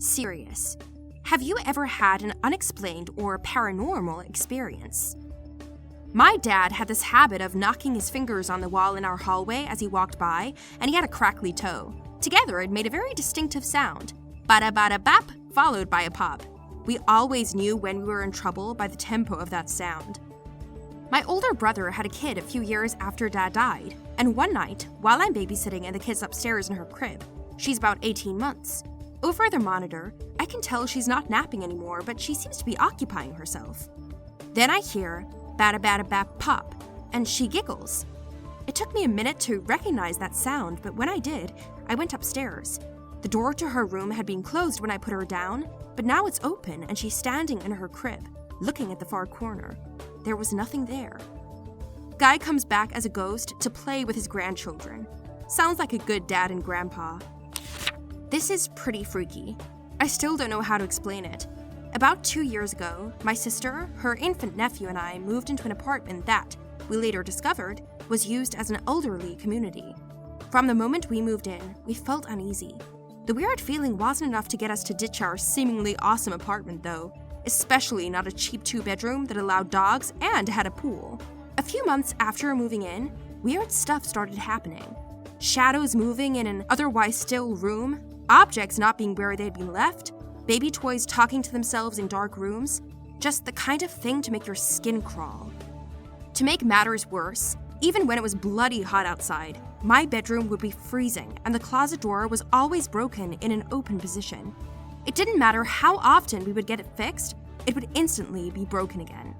Serious. Have you ever had an unexplained or paranormal experience? My dad had this habit of knocking his fingers on the wall in our hallway as he walked by, and he had a crackly toe. Together, it made a very distinctive sound. Bada-bada-bap, followed by a pop. We always knew when we were in trouble by the tempo of that sound. My older brother had a kid a few years after Dad died, and one night, while I'm babysitting and the kid's upstairs in her crib, she's about 18 months. Over the monitor, I can tell she's not napping anymore, but she seems to be occupying herself. Then I hear bada-bada-bap pop, and she giggles. It took me a minute to recognize that sound, but when I did, I went upstairs. The door to her room had been closed when I put her down, but now it's open and she's standing in her crib, looking at the far corner. There was nothing there. Guy comes back as a ghost to play with his grandchildren. Sounds like a good dad and grandpa. This is pretty freaky. I still don't know how to explain it. About 2 years ago, my sister, her infant nephew, and I moved into an apartment that, we later discovered, was used as an elderly community. From the moment we moved in, we felt uneasy. The weird feeling wasn't enough to get us to ditch our seemingly awesome apartment, though, especially not a cheap 2-bedroom that allowed dogs and had a pool. A few months after moving in, weird stuff started happening. Shadows moving in an otherwise still room, objects not being where they'd been left, baby toys talking to themselves in dark rooms, just the kind of thing to make your skin crawl. To make matters worse, even when it was bloody hot outside, my bedroom would be freezing and the closet door was always broken in an open position. It didn't matter how often we would get it fixed, it would instantly be broken again.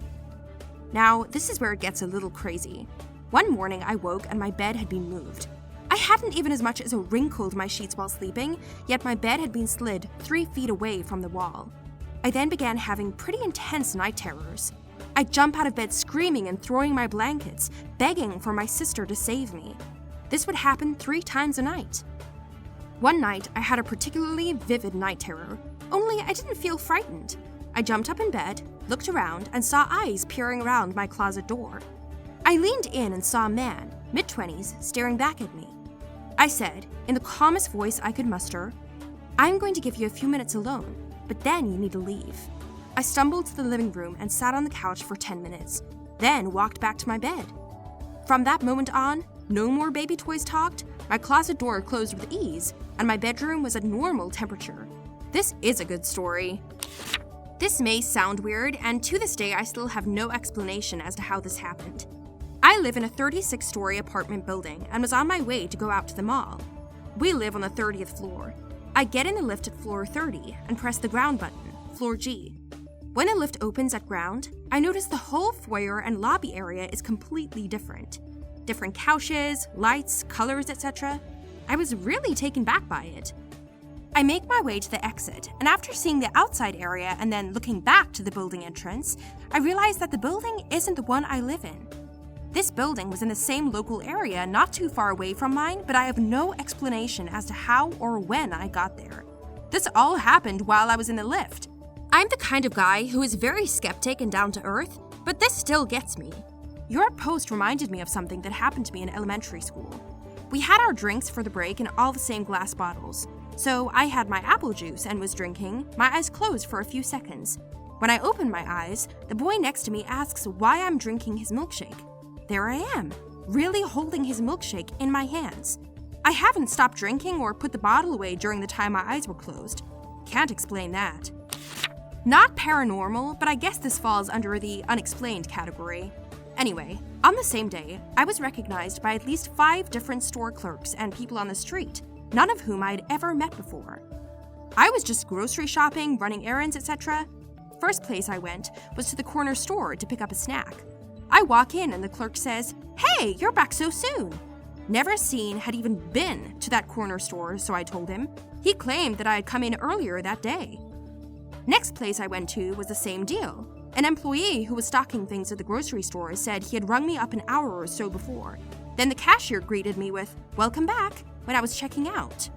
Now, this is where it gets a little crazy. One morning I woke and my bed had been moved. I hadn't even as much as wrinkled my sheets while sleeping, yet my bed had been slid 3 feet away from the wall. I then began having pretty intense night terrors. I'd jump out of bed screaming and throwing my blankets, begging for my sister to save me. This would happen 3 times a night. One night, I had a particularly vivid night terror, only I didn't feel frightened. I jumped up in bed, looked around, and saw eyes peering around my closet door. I leaned in and saw a man, mid-20s, staring back at me. I said, in the calmest voice I could muster, "I'm going to give you a few minutes alone, but then you need to leave." I stumbled to the living room and sat on the couch for 10 minutes, then walked back to my bed. From that moment on, no more baby toys talked, my closet door closed with ease, and my bedroom was at normal temperature. This is a good story. This may sound weird, and to this day I still have no explanation as to how this happened. I live in a 36-story apartment building and was on my way to go out to the mall. We live on the 30th floor. I get in the lift at floor 30 and press the ground button, floor G. When the lift opens at ground, I notice the whole foyer and lobby area is completely different. Different couches, lights, colors, etc. I was really taken back by it. I make my way to the exit, and after seeing the outside area and then looking back to the building entrance, I realize that the building isn't the one I live in. This building was in the same local area not too far away from mine, but I have no explanation as to how or when I got there. This all happened while I was in the lift. I'm the kind of guy who is very skeptic and down to earth, but this still gets me. Your post reminded me of something that happened to me in elementary school. We had our drinks for the break in all the same glass bottles. So I had my apple juice and was drinking, my eyes closed for a few seconds. When I opened my eyes, the boy next to me asks why I'm drinking his milkshake. There I am, really holding his milkshake in my hands. I haven't stopped drinking or put the bottle away during the time my eyes were closed. Can't explain that. Not paranormal, but I guess this falls under the unexplained category. Anyway, on the same day, I was recognized by at least 5 different store clerks and people on the street, none of whom I had ever met before. I was just grocery shopping, running errands, etc. First place I went was to the corner store to pick up a snack. I walk in and the clerk says, "Hey, you're back so soon." Never seen, had even been to that corner store, so I told him. He claimed that I had come in earlier that day. Next place I went to was the same deal. An employee who was stocking things at the grocery store said he had rung me up an hour or so before. Then the cashier greeted me with, "Welcome back," when I was checking out.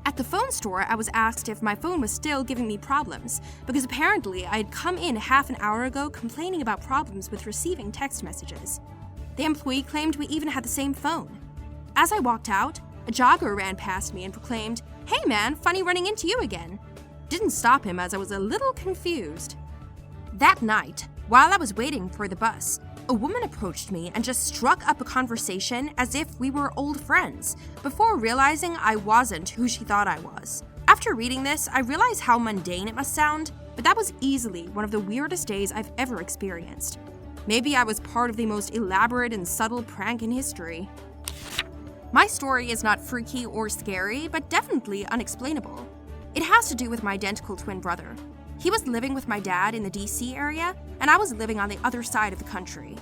At the phone store, I was asked if my phone was still giving me problems, because apparently I had come in half an hour ago complaining about problems with receiving text messages. The employee claimed we even had the same phone. As I walked out, a jogger ran past me and proclaimed, "Hey man, funny running into you again." didn't stop him as I was a little confused. That night, while I was waiting for the bus, a woman approached me and just struck up a conversation as if we were old friends, before realizing I wasn't who she thought I was. After reading this, I realized how mundane it must sound, but that was easily one of the weirdest days I've ever experienced. Maybe I was part of the most elaborate and subtle prank in history. My story is not freaky or scary, but definitely unexplainable. It has to do with my identical twin brother. He was living with my dad in the DC area, and I was living on the other side of the country.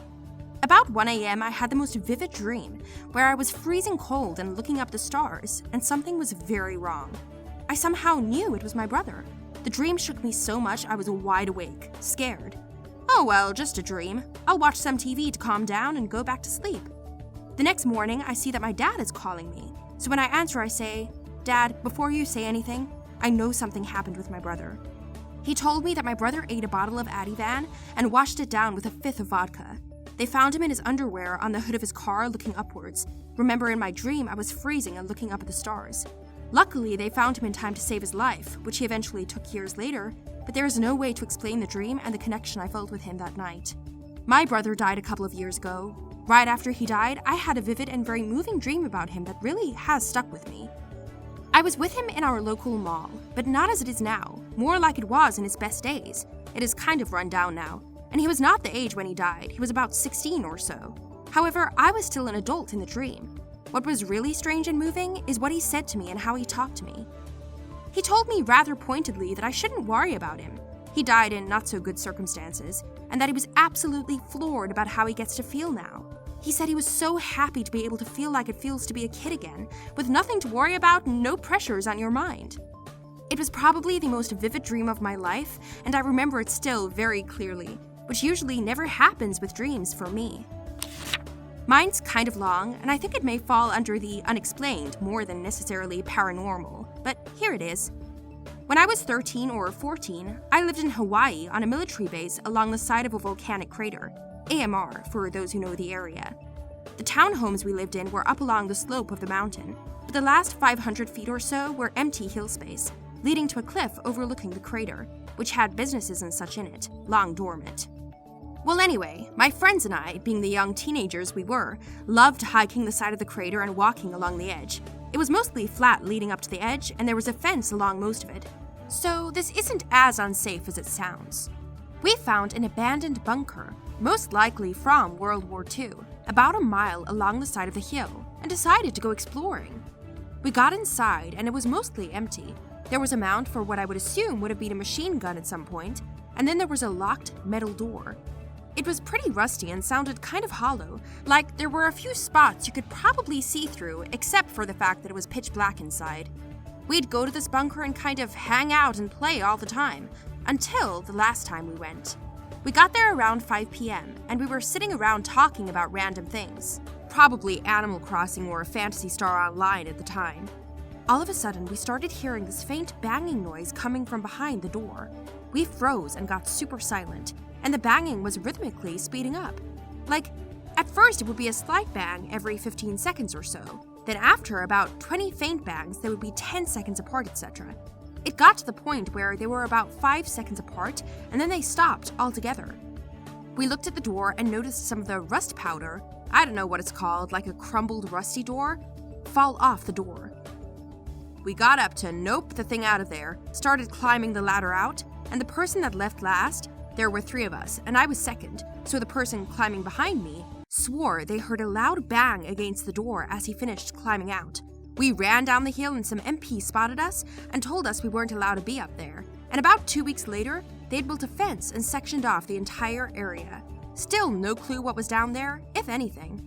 About 1 a.m., I had the most vivid dream, where I was freezing cold and looking up the stars, and something was very wrong. I somehow knew it was my brother. The dream shook me so much I was wide awake, scared. Oh well, just a dream. I'll watch some TV to calm down and go back to sleep. The next morning, I see that my dad is calling me, so when I answer, I say, "Dad, before you say anything, I know something happened with my brother." He told me that my brother ate a bottle of Ativan and washed it down with a fifth of vodka. They found him in his underwear on the hood of his car looking upwards. Remember, in my dream, I was freezing and looking up at the stars. Luckily, they found him in time to save his life, which he eventually took years later, but there is no way to explain the dream and the connection I felt with him that night. My brother died a couple of years ago. Right after he died, I had a vivid and very moving dream about him that really has stuck with me. I was with him in our local mall, but not as it is now, more like it was in his best days. It is kind of run down now, and he was not the age when he died, he was about 16 or so. However, I was still an adult in the dream. What was really strange and moving is what he said to me and how he talked to me. He told me rather pointedly that I shouldn't worry about him. He died in not so good circumstances, and that he was absolutely floored about how he gets to feel now. He said he was so happy to be able to feel like it feels to be a kid again, with nothing to worry about and no pressures on your mind. It was probably the most vivid dream of my life, and I remember it still very clearly, which usually never happens with dreams for me. Mine's kind of long, and I think it may fall under the unexplained more than necessarily paranormal, but here it is. When I was 13 or 14, I lived in Hawaii on a military base along the side of a volcanic crater, AMR for those who know the area. The townhomes we lived in were up along the slope of the mountain, but the last 500 feet or so were empty hill space, leading to a cliff overlooking the crater, which had businesses and such in it, long dormant. Well anyway, my friends and I, being the young teenagers we were, loved hiking the side of the crater and walking along the edge. It was mostly flat leading up to the edge, and there was a fence along most of it. So this isn't as unsafe as it sounds. We found an abandoned bunker, most likely from World War II, about a mile along the side of the hill, and decided to go exploring. We got inside, and it was mostly empty. There was a mount for what I would assume would have been a machine gun at some point, and then there was a locked metal door. It was pretty rusty and sounded kind of hollow, like there were a few spots you could probably see through, except for the fact that it was pitch black inside. We'd go to this bunker and kind of hang out and play all the time, until the last time we went. We got there around 5 p.m., and we were sitting around talking about random things. Probably Animal Crossing or Phantasy Star Online at the time. All of a sudden, we started hearing this faint banging noise coming from behind the door. We froze and got super silent, and the banging was rhythmically speeding up. Like, at first it would be a slight bang every 15 seconds or so. Then after about 20 faint bangs, they would be 10 seconds apart, etc. It got to the point where they were about 5 seconds apart, and then they stopped altogether. We looked at the door and noticed some of the rust powder, I don't know what it's called, like a crumbled rusty door, fall off the door. We got up to nope the thing out of there, started climbing the ladder out, and the person that left last, there were 3 of us, and I was second, so the person climbing behind me swore they heard a loud bang against the door as he finished climbing out. We ran down the hill and some MPs spotted us and told us we weren't allowed to be up there. And about 2 weeks later, they'd built a fence and sectioned off the entire area. Still no clue what was down there, if anything.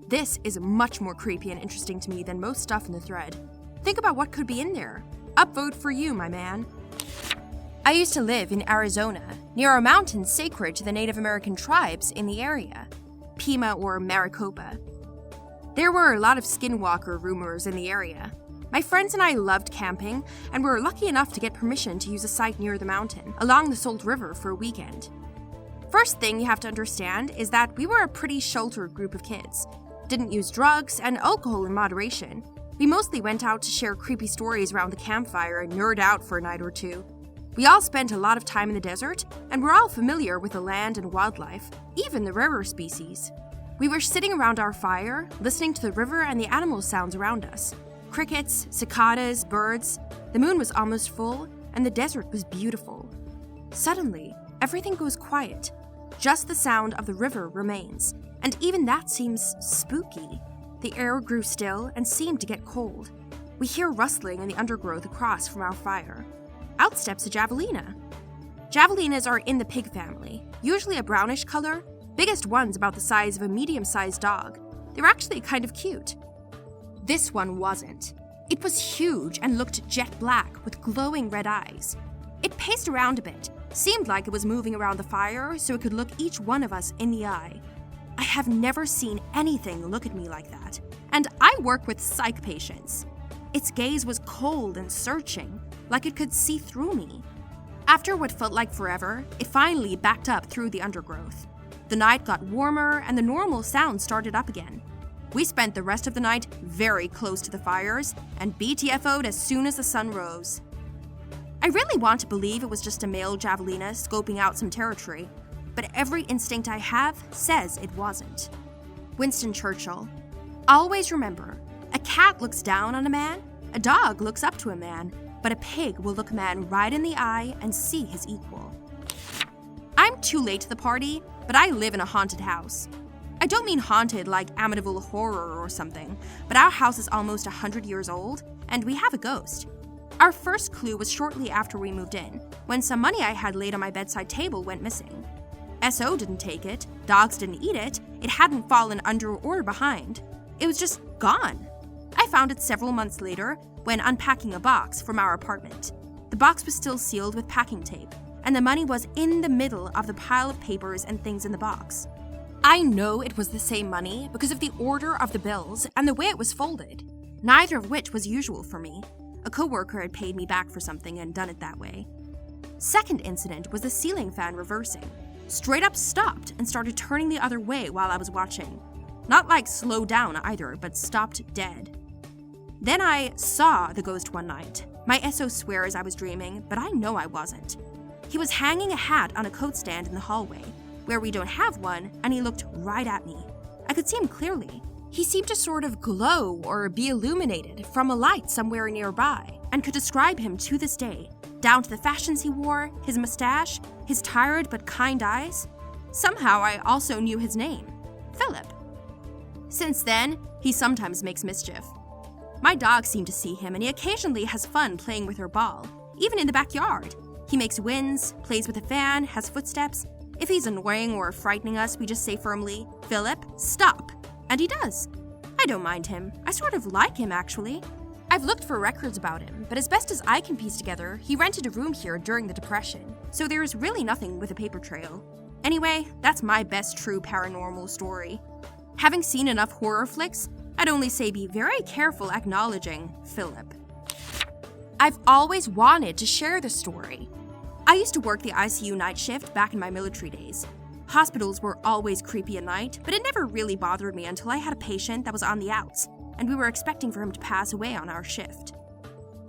This is much more creepy and interesting to me than most stuff in the thread. Think about what could be in there. Upvote for you, my man. I used to live in Arizona, near a mountain sacred to the Native American tribes in the area, Pima or Maricopa. There were a lot of skinwalker rumors in the area. My friends and I loved camping, and were lucky enough to get permission to use a site near the mountain, along the Salt River for a weekend. First thing you have to understand is that we were a pretty sheltered group of kids. Didn't use drugs and alcohol in moderation. We mostly went out to share creepy stories around the campfire and nerd out for a night or two. We all spent a lot of time in the desert, and we're all familiar with the land and wildlife, even the rarer species. We were sitting around our fire, listening to the river and the animal sounds around us. Crickets, cicadas, birds. The moon was almost full, and the desert was beautiful. Suddenly, everything goes quiet. Just the sound of the river remains, and even that seems spooky. The air grew still and seemed to get cold. We hear rustling in the undergrowth across from our fire. Out steps a javelina. Javelinas are in the pig family, usually a brownish color, biggest ones about the size of a medium-sized dog. They're actually kind of cute. This one wasn't. It was huge and looked jet black with glowing red eyes. It paced around a bit, seemed like it was moving around the fire so it could look each one of us in the eye. I have never seen anything look at me like that, and I work with psych patients. Its gaze was cold and searching, like it could see through me. After what felt like forever, it finally backed up through the undergrowth. The night got warmer and the normal sound started up again. We spent the rest of the night very close to the fires and BTFO'd as soon as the sun rose. I really want to believe it was just a male javelina scoping out some territory, but every instinct I have says it wasn't. Winston Churchill. Always remember, a cat looks down on a man, a dog looks up to a man, but a pig will look a man right in the eye and see his equal. I'm too late to the party, but I live in a haunted house. I don't mean haunted like Amityville Horror or something, but our house is almost 100 years old, and we have a ghost. Our first clue was shortly after we moved in, when some money I had laid on my bedside table went missing. SO didn't take it, dogs didn't eat it, it hadn't fallen under or behind. It was just gone. I found it several months later when unpacking a box from our apartment. The box was still sealed with packing tape, and the money was in the middle of the pile of papers and things in the box. I know it was the same money because of the order of the bills and the way it was folded, neither of which was usual for me. A coworker had paid me back for something and done it that way. Second incident was the ceiling fan reversing. Straight up stopped and started turning the other way while I was watching. Not like slowed down either, but stopped dead. Then I saw the ghost one night. My SO swears I was dreaming, but I know I wasn't. He was hanging a hat on a coat stand in the hallway, where we don't have one, and he looked right at me. I could see him clearly. He seemed to sort of glow or be illuminated from a light somewhere nearby, and could describe him to this day, down to the fashions he wore, his mustache, his tired but kind eyes. Somehow I also knew his name, Philip. Since then, he sometimes makes mischief. My dog seemed to see him, and he occasionally has fun playing with her ball, even in the backyard. He makes winds, plays with a fan, has footsteps. If he's annoying or frightening us, we just say firmly, "Philip, stop!" And he does. I don't mind him. I sort of like him, actually. I've looked for records about him, but as best as I can piece together, he rented a room here during the Depression, so there is really nothing with a paper trail. Anyway, that's my best true paranormal story. Having seen enough horror flicks, I'd only say be very careful acknowledging Philip. I've always wanted to share this story. I used to work the ICU night shift back in my military days. Hospitals were always creepy at night, but it never really bothered me until I had a patient that was on the outs, and we were expecting for him to pass away on our shift.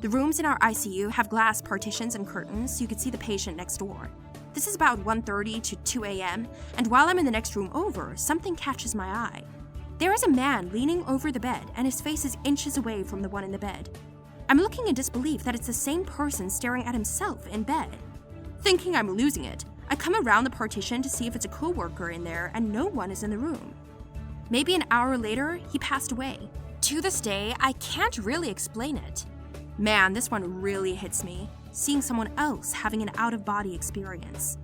The rooms in our ICU have glass partitions and curtains so you could see the patient next door. This is about 1:30 to 2 a.m., and while I'm in the next room over, something catches my eye. There is a man leaning over the bed, and his face is inches away from the one in the bed. I'm looking in disbelief that it's the same person staring at himself in bed. Thinking I'm losing it, I come around the partition to see if it's a coworker in there, and no one is in the room. Maybe an hour later, he passed away. To this day, I can't really explain it. Man, this one really hits me, seeing someone else having an out-of-body experience.